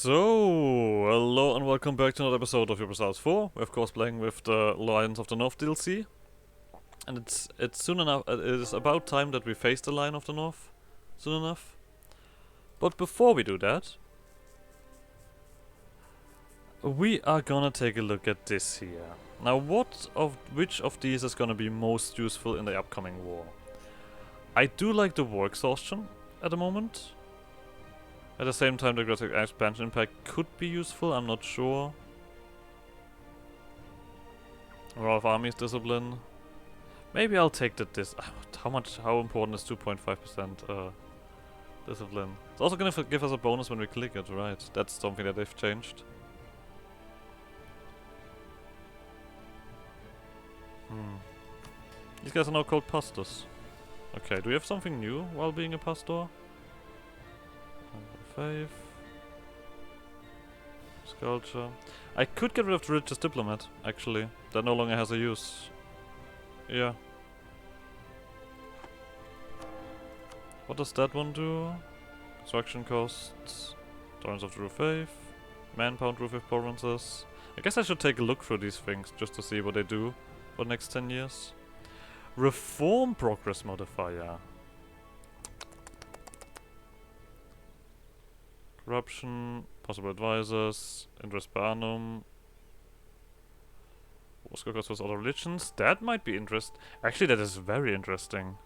So, hello and welcome back to another episode of Your 4. We're of course playing with the Lions of the North DLC. And it's soon enough, it is about time that we face the Lion of the North soon enough. But before we do that, we are gonna take a look at this here. Now which of these is gonna be most useful in the upcoming war? I do like the war exhaustion at the moment. At the same time, the aggressive expansion impact could be useful, I'm not sure. Roll of Armies discipline. Maybe I'll take this. How important is 2.5% discipline? It's also gonna give us a bonus when we click it, right? That's something that they've changed. These guys are now called pastors. Okay, do we have something new while being a pastor? 5. Sculpture. I could get rid of the religious diplomat, actually. That no longer has a use. Yeah. What does that one do? Construction costs. Tolerance of the roof faith. Manpound roof with provinces. I guess I should take a look through these things just to see what they do for the next 10 years. Reform progress modifier. Corruption, possible advisors, interest per annum. War score costs with other religions. That might be interesting. Actually, that is very interesting.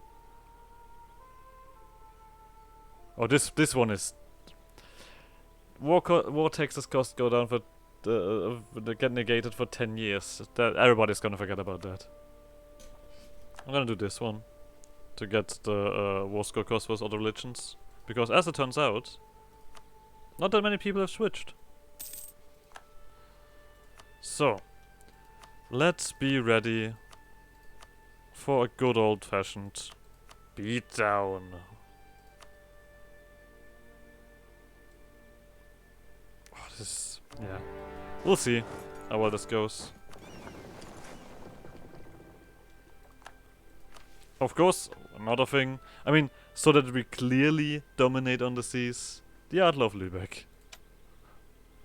Oh, this one is war taxes cost go down for get negated for 10 years. That everybody's gonna forget about that. I'm gonna do this one to get the war score cost with other religions, because as it turns out, not that many people have switched. So, let's be ready for a good old-fashioned beatdown. Oh, yeah. We'll see how well this goes. Of course, another thing. I mean, so that we clearly dominate on the seas. The Adler of Lübeck.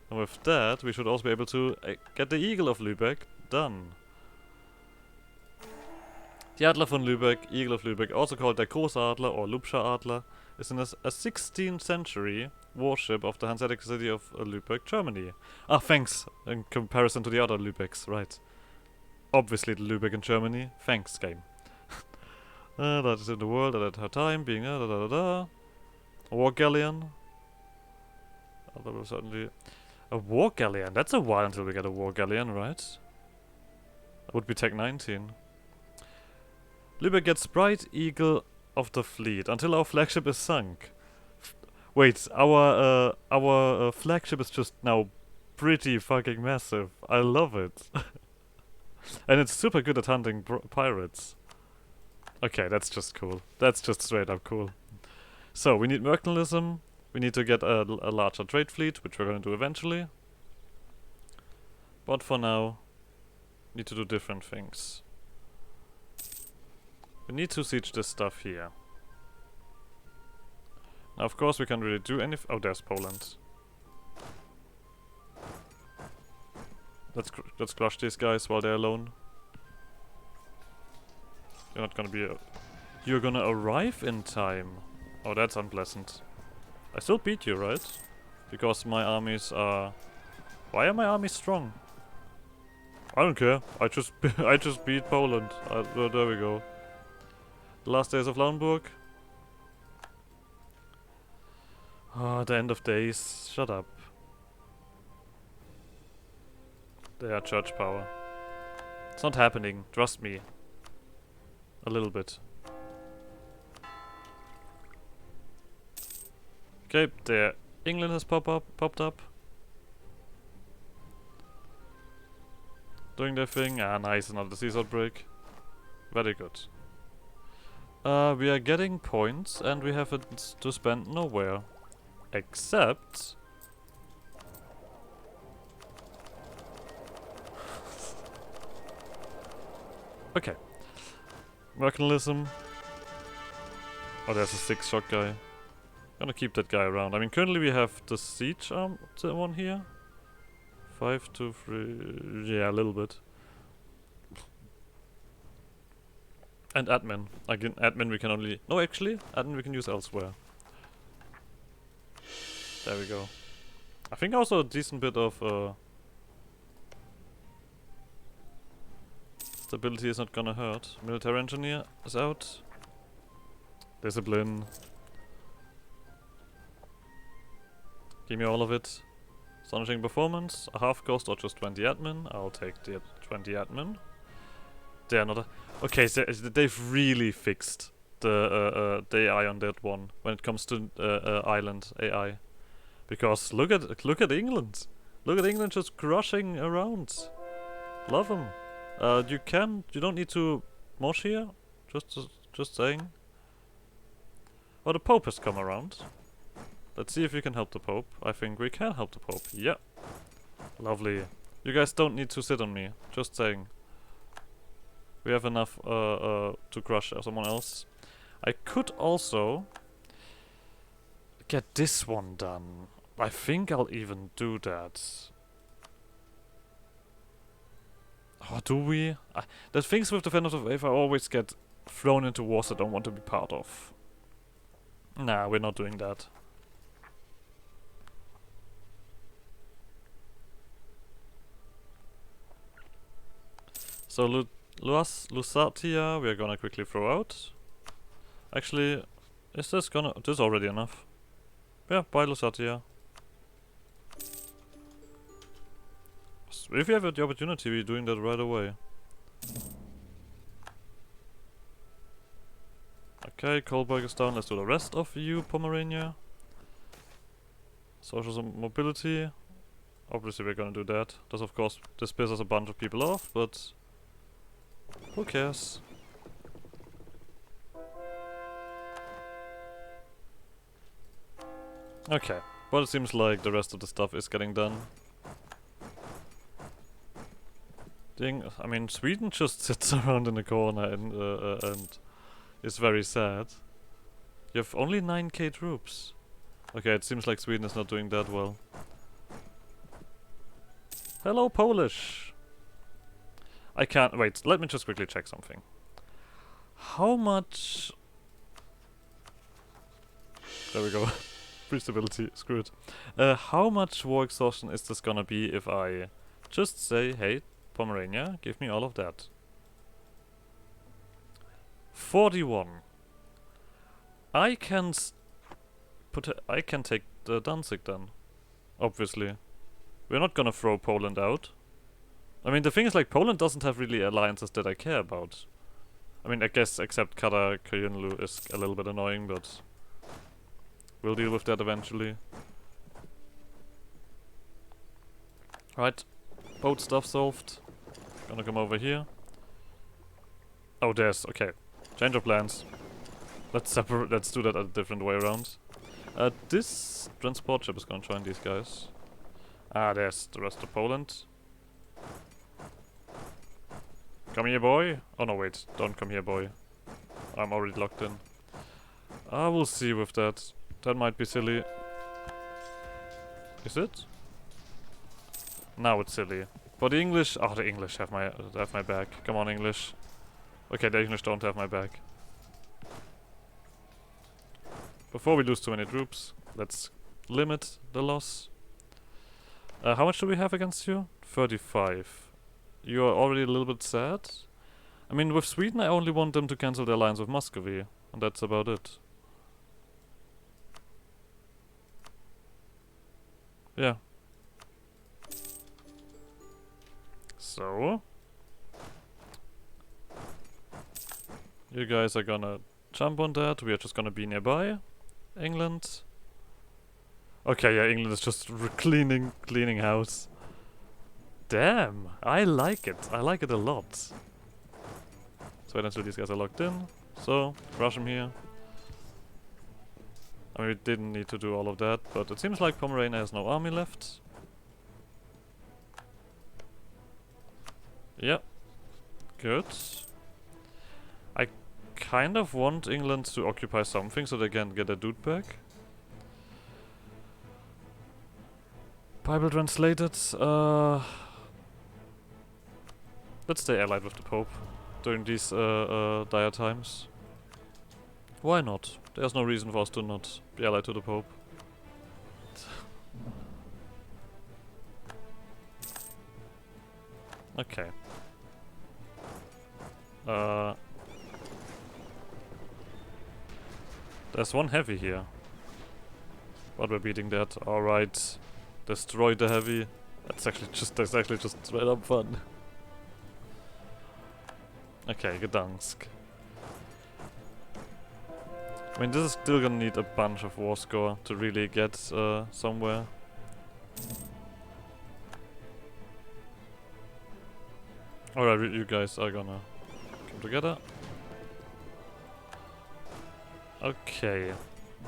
And with that, we should also be able to get the Eagle of Lübeck done. The Adler von Lübeck, Eagle of Lübeck, also called der Großadler or Lübscher Adler, is a 16th century warship of the Hanseatic city of Lübeck, Germany. Ah, thanks, in comparison to the other Lübecks, right. Obviously the Lübeck in Germany, thanks game. That is in the world at her time, being a war galleon. Although we'll certainly... A war galleon? That's a while until we get a war galleon, right? That would be Tech 19. Lübeck gets Bright Eagle of the Fleet until our flagship is sunk. Wait, our flagship is just now pretty fucking massive. I love it. And it's super good at hunting pirates. Okay, that's just cool. That's just straight up cool. So, we need mercantilism. We need to get a larger trade fleet, which we're going to do eventually. But for now, need to do different things. We need to siege this stuff here. Now, of course, we can't really do anything. Oh, there's Poland. Let's crush these guys while they're alone. You're not gonna be You're gonna arrive in time. Oh, that's unpleasant. I still beat you, right? Because my armies are... Why are my armies strong? I don't care. I just beat Poland. There we go. The last days of Lauenburg. Ah, the end of days. Shut up. They are church power. It's not happening. Trust me. A little bit. Okay, there. England has popped up. Doing their thing. Ah, nice. Another disease outbreak. Very good. We are getting points and we have it to spend nowhere. Except... Okay. Mercantilism. Oh, there's a 6-shot guy. Gonna keep that guy around. I mean, currently we have the siege arm one here. 5, 2, 3. Yeah, a little bit. And admin. Again, admin we can only... No, actually, admin we can use elsewhere. There we go. I think also a decent bit of stability is not gonna hurt. Military engineer is out. Discipline. Give me all of it. Astonishing performance. A half cost or just 20 admin. I'll take the 20 admin. They're not a... Okay, so they've really fixed the AI on that one when it comes to island AI. Because look at England. Look at England just crushing around. Love them. You don't need to mosh here. Just saying. Oh, the Pope has come around. Let's see if we can help the Pope. I think we can help the Pope. Yeah. Lovely. You guys don't need to sit on me. Just saying. We have enough to crush someone else. I could also get this one done. I think I'll even do that. Oh, do we? The things with Defenders of Wave I always get thrown into wars I don't want to be part of. Nah, we're not doing that. So Lusatia we are gonna quickly throw out. Actually, is this already enough? Yeah, buy Lusatia. If you have the opportunity, we're doing that right away. Okay, Coldberg is down. Let's do the rest of you, Pomerania. Social mobility. Obviously, we're gonna do that. Does of course this pisses a bunch of people off, but who cares? Okay, well it seems like the rest of the stuff is getting done. I mean, Sweden just sits around in the corner and is very sad. You have only 9k troops. Okay, it seems like Sweden is not doing that well. Hello, Polish! I can't... Wait, let me just quickly check something. How much... There we go. Free stability, screw it. How much war exhaustion is this gonna be if I just say, hey, Pomerania, give me all of that. 41. I can take the Danzig then. Obviously. We're not gonna throw Poland out. I mean, the thing is, like, Poland doesn't have really alliances that I care about. I mean, I guess except Katarzynu is a little bit annoying, but we'll deal with that eventually. Right. Boat stuff solved. Gonna come over here. Oh, okay. Change of plans. Let's do that a different way around. This transport ship is gonna join these guys. Ah, there's the rest of Poland. Come here, boy. Oh no, wait. Don't come here, boy. I'm already locked in. I will see with that. That might be silly. Is it? Now it's silly. But the English... Oh, the English have my back. Come on, English. Okay, the English don't have my back. Before we lose too many troops, let's limit the loss. How much do we have against you? 35. You are already a little bit sad. I mean, with Sweden I only want them to cancel their alliance with Muscovy. And that's about it. Yeah. So... You guys are gonna jump on that. We are just gonna be nearby. England. Okay, yeah, England is just cleaning house. Damn, I like it. I like it a lot. So wait until these guys are locked in. So, rush them here. I mean, we didn't need to do all of that, but it seems like Pomerania has no army left. Yep. Good. I kind of want England to occupy something so they can get their dude back. Bible translated. Let's stay allied with the Pope during these dire times. Why not? There's no reason for us to not be allied to the Pope. Okay. There's one heavy here. But we're beating that. Alright. Destroy the heavy. That's actually just straight up fun. Okay, Gdansk. I mean, this is still gonna need a bunch of war score to really get somewhere. Alright, you guys are gonna come together. Okay.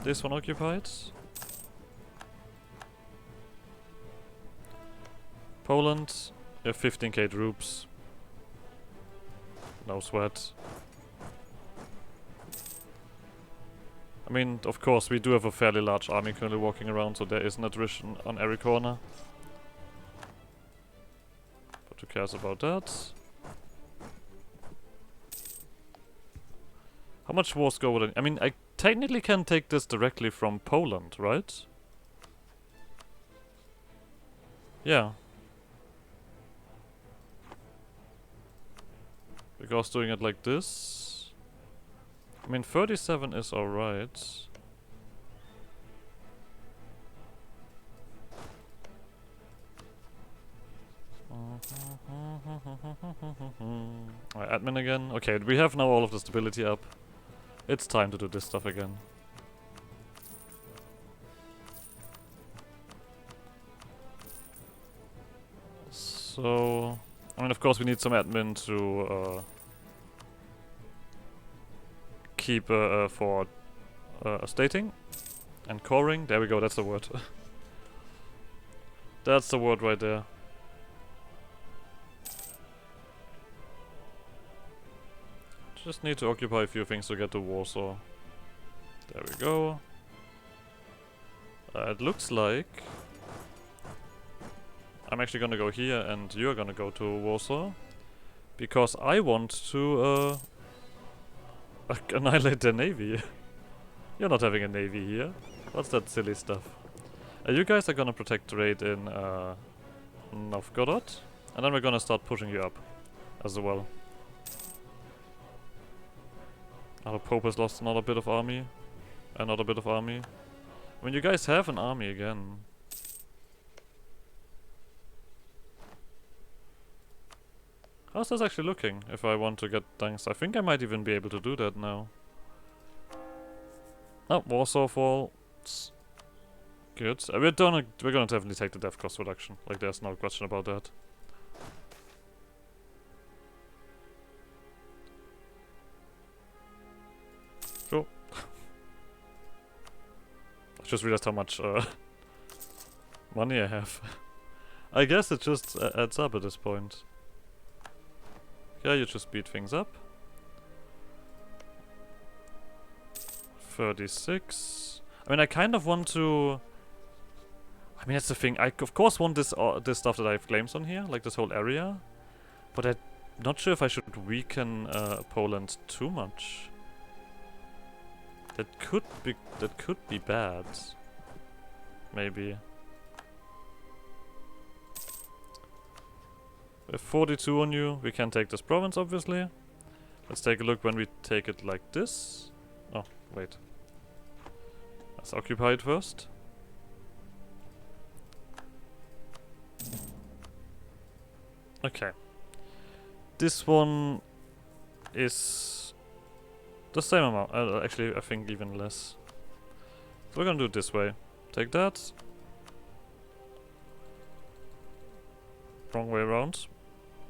This one occupied. Poland, you have 15k troops. No sweat. I mean, of course, we do have a fairly large army currently walking around, so there is an attrition on every corner. But who cares about that? How much war score would I mean, I technically can take this directly from Poland, right? Yeah. Because doing it like this... I mean, 37 is alright. Alright, admin again. Okay, we have now all of the stability up. It's time to do this stuff again. So... I mean, of course we need some admin to keep for stating and coring. There we go, that's the word. That's the word right there. Just need to occupy a few things to get to Warsaw. There we go. It looks like I'm actually gonna go here and you're gonna go to Warsaw. Because I want to annihilate their navy. You're not having a navy here. What's that silly stuff? You guys are gonna protect trade in Novgorod. And then we're gonna start pushing you up as well. Our Pope has lost another bit of army. Another bit of army. I mean, you guys have an army again. How's this actually looking if I want to get things? I think I might even be able to do that now. Oh, Warsaw fall. Good. We're gonna definitely take the death cost reduction. Like, there's no question about that. Cool. I just realized how much money I have. I guess it just adds up at this point. Yeah, you just speed things up. 36. I mean, I kind of want to... I mean, that's the thing. I of course want this stuff that I have claims on here, like this whole area. But I'm not sure if I should weaken Poland too much. That could be bad. Maybe. We have 42 on you. We can take this province, obviously. Let's take a look when we take it like this. Oh, wait. Let's occupy it first. Okay. This one is the same amount. Actually, I think even less. So we're gonna do it this way. Take that. Wrong way around.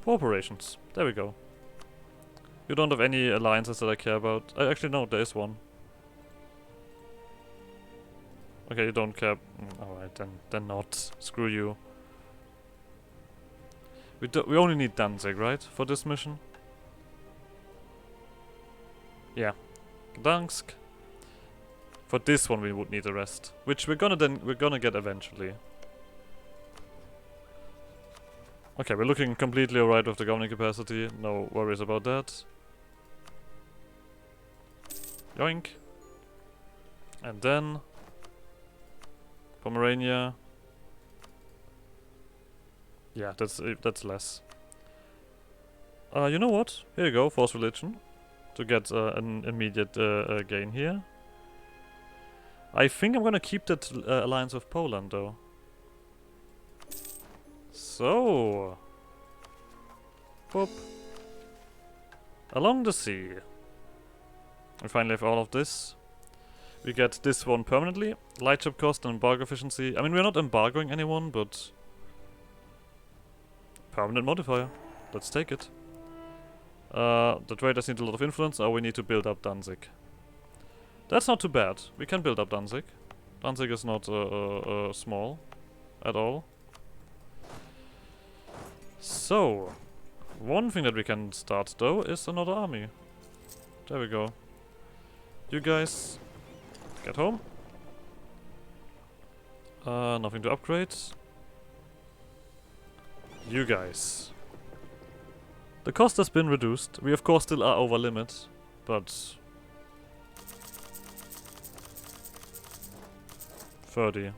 Corporations. There we go. You don't have any alliances that I care about. Actually, no, there is one. Okay, you don't care. Alright, then not. Screw you. We only need Danzig, right? For this mission? Yeah. Gdansk. For this one we would need a rest. Which we're gonna get eventually. Okay, we're looking completely alright with the governing capacity. No worries about that. Yoink. And then Pomerania. Yeah, that's less. You know what? Here you go, force religion, to get an immediate gain here. I think I'm gonna keep that alliance with Poland though. So, boop. Along the sea. We finally have all of this. We get this one permanently. Light ship cost and embargo efficiency. I mean, we're not embargoing anyone, but permanent modifier. Let's take it. The traders need a lot of influence. Oh, we need to build up Danzig. That's not too bad. We can build up Danzig. Danzig is not small at all. So, one thing that we can start though is another army. There we go. You guys get home. Nothing to upgrade. You guys. The cost has been reduced. We of course still are over limit, but 30.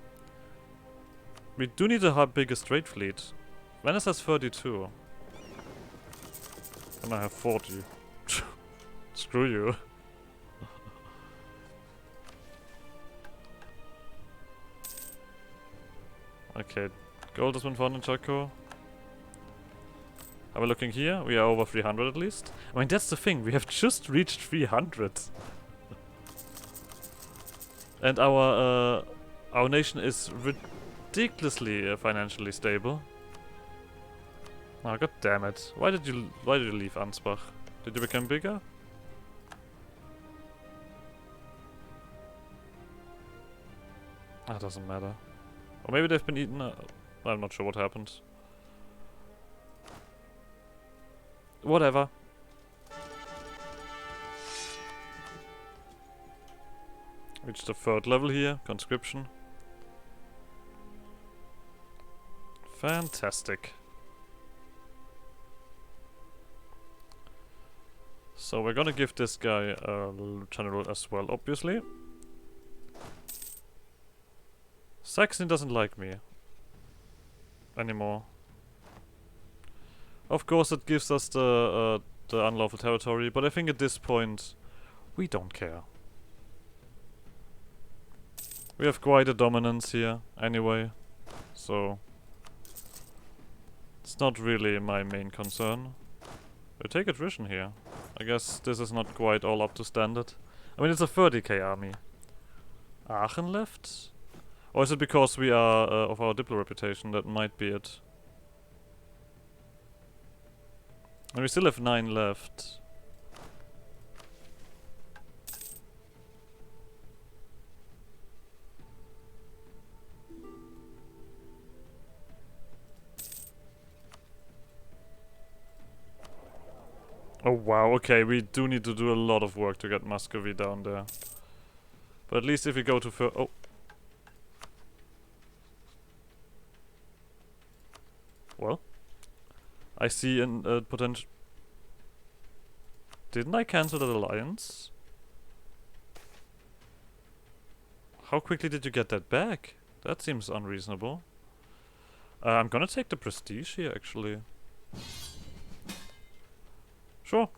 We do need a biggest trade fleet. Venice has 32. And I have 40. Screw you. Okay, gold has been found in Chaco. Are we looking here? We are over 300 at least. I mean, that's the thing. We have just reached 300. And our nation is ridiculously financially stable. Oh, god damn it. Why did you leave Ansbach? Did you become bigger? That doesn't matter. Or maybe they've been eaten. I'm not sure what happened. Whatever. Reached the 3rd level here. Conscription. Fantastic. So we're gonna give this guy a general as well, obviously. Saxony doesn't like me anymore. Of course, it gives us the unlawful territory, but I think at this point we don't care. We have quite a dominance here anyway, so it's not really my main concern. We take attrition here. I guess this is not quite all up to standard. I mean, it's a 30k army. Aachen left? Or is it because we are of our Diplo reputation? That might be it. And we still have 9 left. Oh wow, okay, we do need to do a lot of work to get Muscovy down there. But at least if we go to oh. Well. I see an potential... Didn't I cancel that alliance? How quickly did you get that back? That seems unreasonable. I'm gonna take the prestige here, actually. Sure.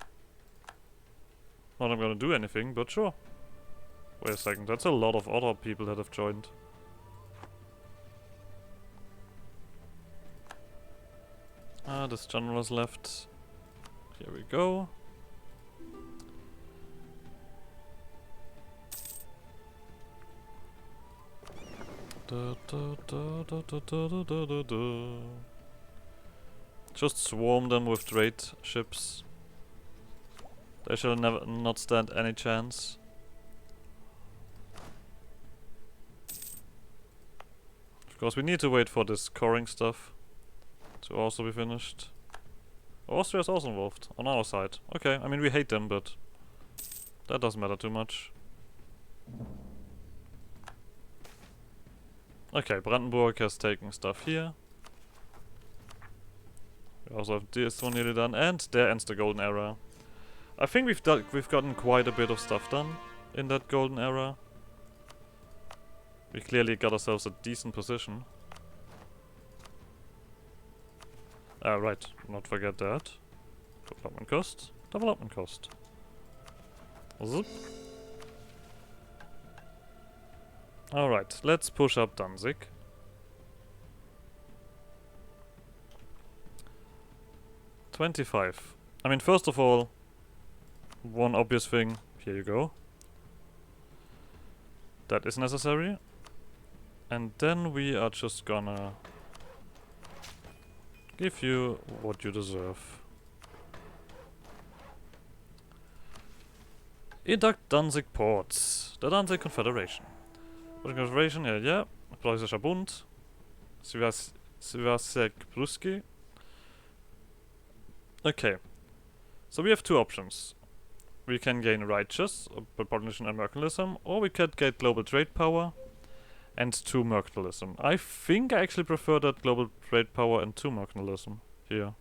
Not I'm gonna do anything, but sure. Wait a second, that's a lot of other people that have joined. Ah, this general has left. Here we go. Just swarm them with trade ships. They shall not stand any chance. Of course, we need to wait for this coring stuff to also be finished. Austria is also involved on our side. Okay, I mean we hate them, but that doesn't matter too much. Okay, Brandenburg has taken stuff here. We also have this one nearly done, and there ends the golden era. I think we've gotten quite a bit of stuff done in that golden era. We clearly got ourselves a decent position. Right, not forget that. Development cost, development cost. Zip. Alright, let's push up Danzig. $25. I mean, first of all, one obvious thing, here you go. That is necessary. And then we are just gonna give you what you deserve. Induct Danzig ports. The Danzig Confederation. Confederation, yeah. Preußischer Bund. Svazek Pruski. Okay. So we have two options. We can gain righteous, population and mercantilism, or we could get global trade power and 2 mercantilism. I think I actually prefer that global trade power and 2 mercantilism here.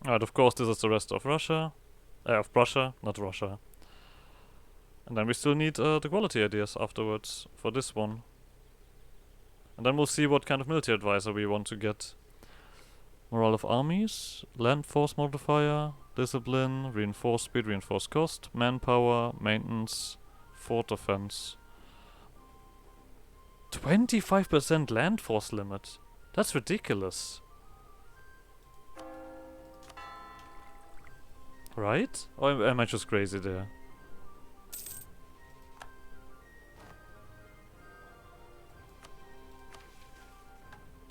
Alright, of course this is the rest of Russia. Of Prussia, not Russia. And then we still need the quality ideas afterwards for this one. And then we'll see what kind of military advisor we want to get. Morale of armies, land force multiplier, discipline, reinforced speed, reinforced cost, manpower, maintenance, fort defense. 25% land force limit. That's ridiculous. Right? Or am I just crazy there?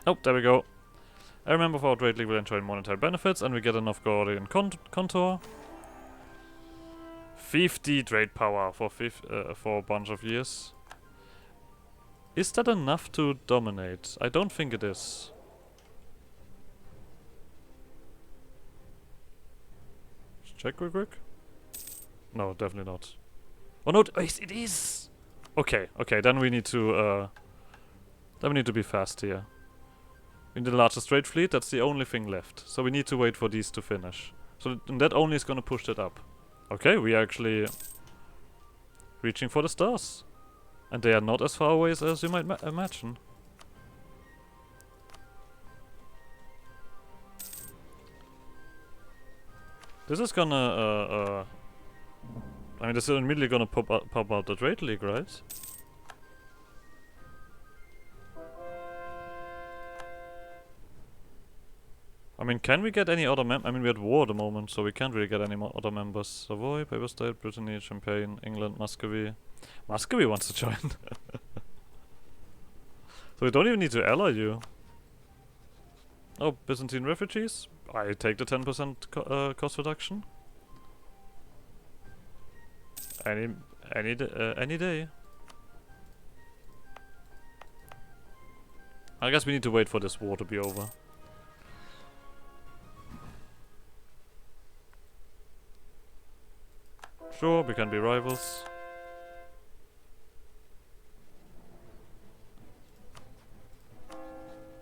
Oh, there we go. I remember for our trade league will enjoy monetary benefits and we get enough Gordian contour. 50 trade power for a bunch of years. Is that enough to dominate? I don't think it is. Let's check real quick. No, definitely not. Oh no, it is! Okay, okay, then we need to be fast here. We need the largest trade fleet, that's the only thing left. So we need to wait for these to finish. So that only is gonna push that up. Okay, we are actually reaching for the stars. And they are not as far away as you might imagine. This is gonna, I mean, this is immediately gonna pop out the trade league, right? I mean, can we get any other I mean, we're at war at the moment, so we can't really get any more other members. Savoy, Paper State, Brittany, Champagne, England, Muscovy. Muscovy wants to join. So we don't even need to ally you. Oh, Byzantine refugees? I take the 10% cost reduction. Any day. I guess we need to wait for this war to be over. Sure, we can be rivals.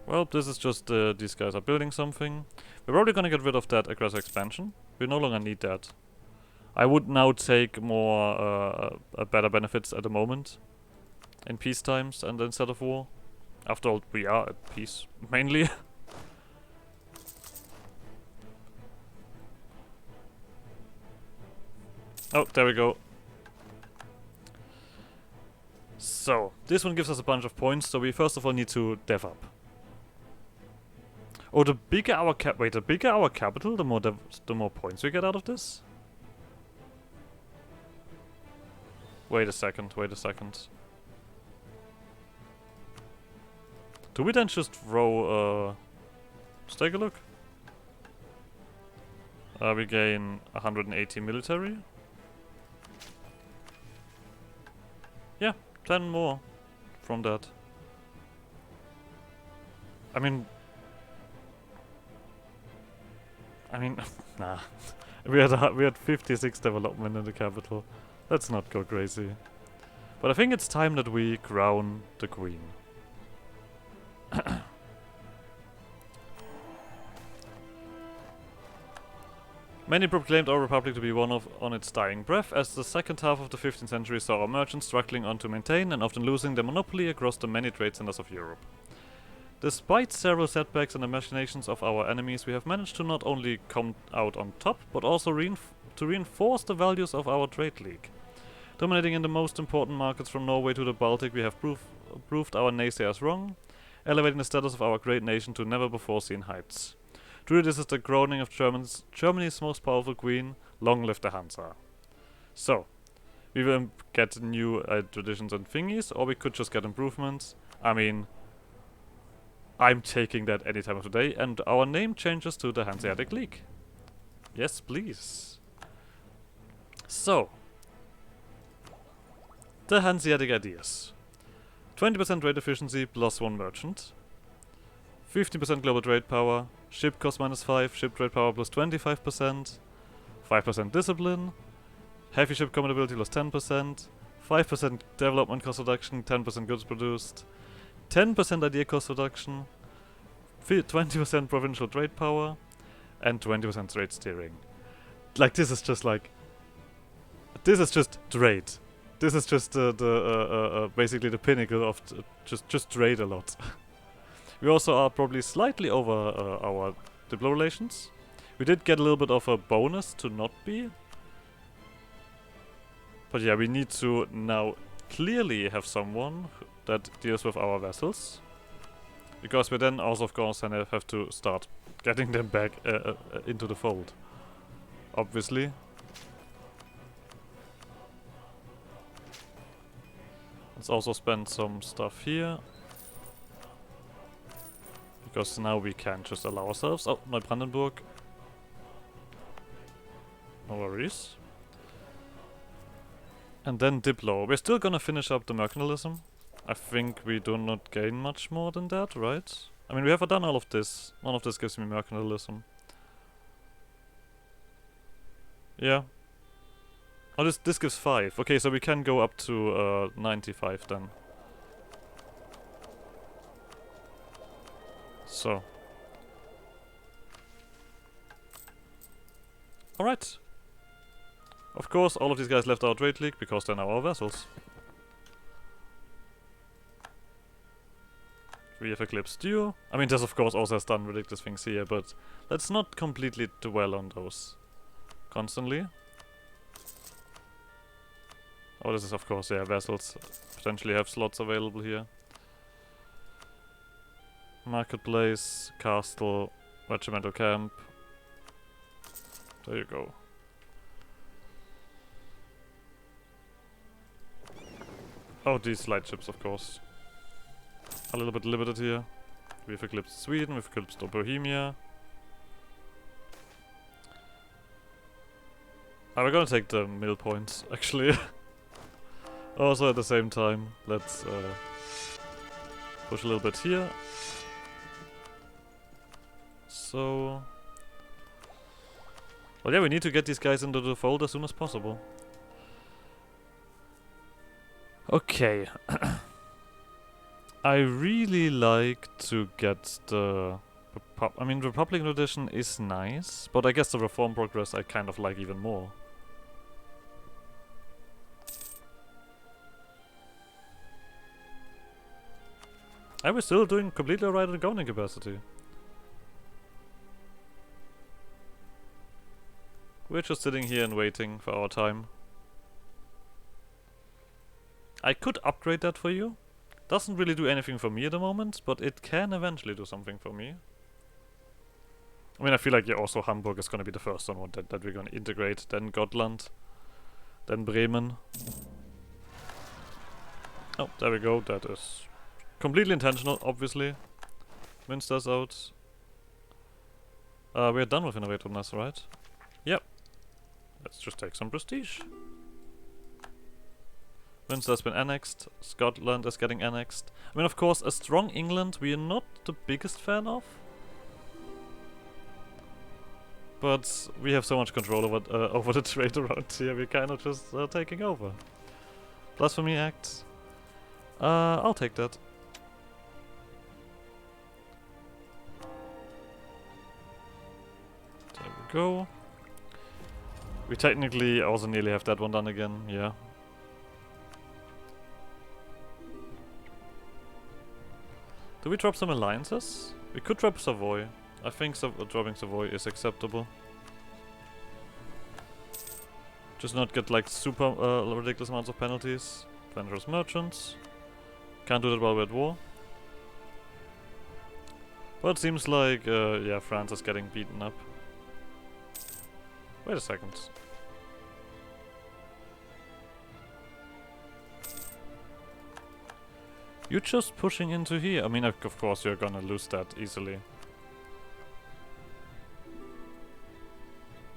Well, this is just these guys are building something. We're probably gonna get rid of that aggressive expansion. We no longer need that. I would now take more better benefits at the moment in peace times and instead of war. After all, we are at peace mainly. Oh, there we go. So, this one gives us a bunch of points, so we first of all need to dev up. Oh, the bigger our capital, the more points we get out of this? Wait a second. Do we then just row, let's take a look. We gain 180 military. Yeah, 10 more from that. I mean, nah. we had 56 development in the capital. Let's not go crazy. But I think it's time that we crown the queen. Many proclaimed our republic to be on its dying breath, as the second half of the 15th century saw our merchants struggling on to maintain and often losing their monopoly across the many trade centers of Europe. Despite several setbacks and the machinations of our enemies, we have managed to not only come out on top, but also to reinforce the values of our trade league. Dominating in the most important markets from Norway to the Baltic, we have proved our naysayers wrong, elevating the status of our great nation to never-before-seen heights. Truly, this is the crowning of Germany's most powerful queen. Long live the Hansa. So, we will get new traditions and thingies, or we could just get improvements. I mean, I'm taking that any time of the day, and our name changes to the Hanseatic League. Yes, please. So, the Hanseatic ideas. 20% trade efficiency plus 1 merchant. 15% global trade power. Ship cost -5, ship trade power plus 25%. 5% discipline. Heavy ship compatibility plus 10%. 5% development cost reduction, 10% goods produced. 10% idea cost reduction, 20% provincial trade power, and 20% trade steering. Like, this is just like... This is just trade. This is just basically the pinnacle of just trade a lot. We also are probably slightly over our diplo relations. We did get a little bit of a bonus to not be. But yeah, we need to now clearly have someone that deals with our vessels, because we then also of course have to start getting them back into the fold, obviously. Let's also spend some stuff here, because now we can just allow ourselves... Oh, Neubrandenburg. No worries. And then Diplo. We're still gonna finish up the mercantilism. I think we do not gain much more than that, right? I mean, we have done all of this. None of this gives me mercantilism. Yeah. Oh, this gives 5. Okay, so we can go up to 95 then. So. Alright. Of course, all of these guys left our trade league because they're now our vessels. We have eclipsed you. I mean, this of course also has done ridiculous things here, but let's not completely dwell on those constantly. Oh, this is of course, yeah, vessels potentially have slots available here. Marketplace, castle, regimental camp. There you go. Oh, these light ships, of course. A little bit limited here. We've eclipsed Sweden, we've eclipsed Bohemia. We're gonna take the mill points, actually. Also at the same time, let's push a little bit here. So... Well, yeah, we need to get these guys into the fold as soon as possible. Okay. I really like to get the... I mean, Republican edition is nice, but I guess the Reform Progress I kind of like even more. I was still doing completely alright at governing capacity. We're just sitting here and waiting for our time. I could upgrade that for you. Doesn't really do anything for me at the moment, but it can eventually do something for me. I mean, I feel like, yeah, also Hamburg is gonna be the first one that we're gonna integrate, then Gotland, then Bremen. Oh, there we go, that is completely intentional, obviously. Münster's out. We're done with innovativeness, right? Yep. Let's just take some prestige. Münster's been annexed, Scotland is getting annexed. I mean, of course, a strong England we are not the biggest fan of. But we have so much control over the trade around here, we're kind of just taking over. Blasphemy Act. I'll take that. There we go. We technically also nearly have that one done again, yeah. Do we drop some alliances? We could drop Savoy. I think dropping Savoy is acceptable. Just not get like super ridiculous amounts of penalties. Adventurous merchants. Can't do that while we're at war. But it seems like, yeah, France is getting beaten up. Wait a second. You're just pushing into here. I mean, of course you're gonna lose that easily.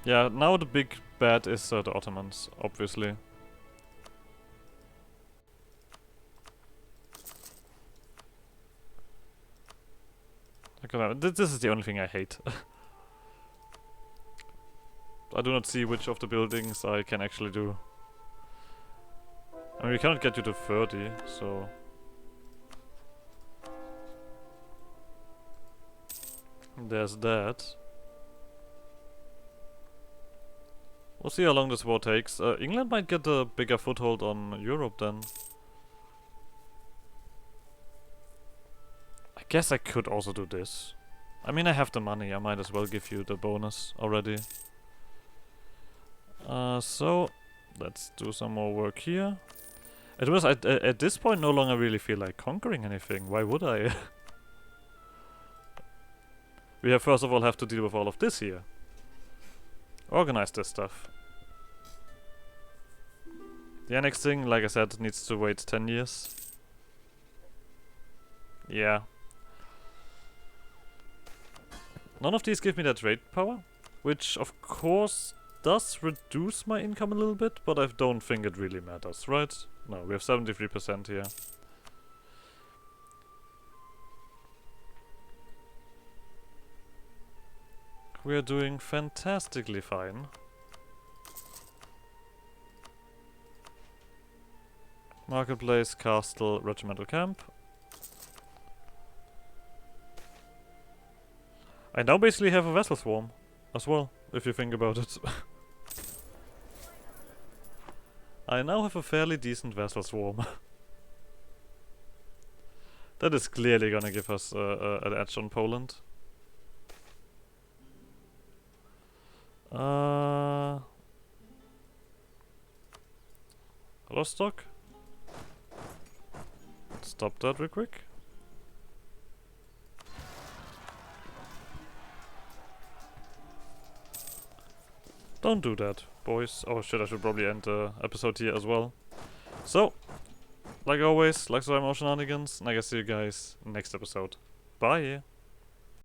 Yeah, now the big bad is the Ottomans, obviously. This is the only thing I hate. I do not see which of the buildings I can actually do. I mean, we cannot get you to 30, so... There's that. We'll see how long this war takes. England might get a bigger foothold on Europe then. I guess I could also do this. I mean, I have the money. I might as well give you the bonus already. So, let's do some more work here. It was at this point no longer really feel like conquering anything. Why would I? We have first of all have to deal with all of this here. Organize this stuff. The annexing, like I said, needs to wait 10 years. Yeah. None of these give me that trade power, which of course does reduce my income a little bit, but I don't think it really matters, right? No, we have 73% here. We are doing fantastically fine. Marketplace, castle, regimental camp. I now basically have a vessel swarm as well, if you think about it. I now have a fairly decent vessel swarm. That is clearly gonna give us an edge on Poland. Rostock? Stop that real quick. Don't do that, boys. Oh shit, I should probably end the episode here as well. So, like always, like some more shenanigans, and I guess see you guys next episode. Bye!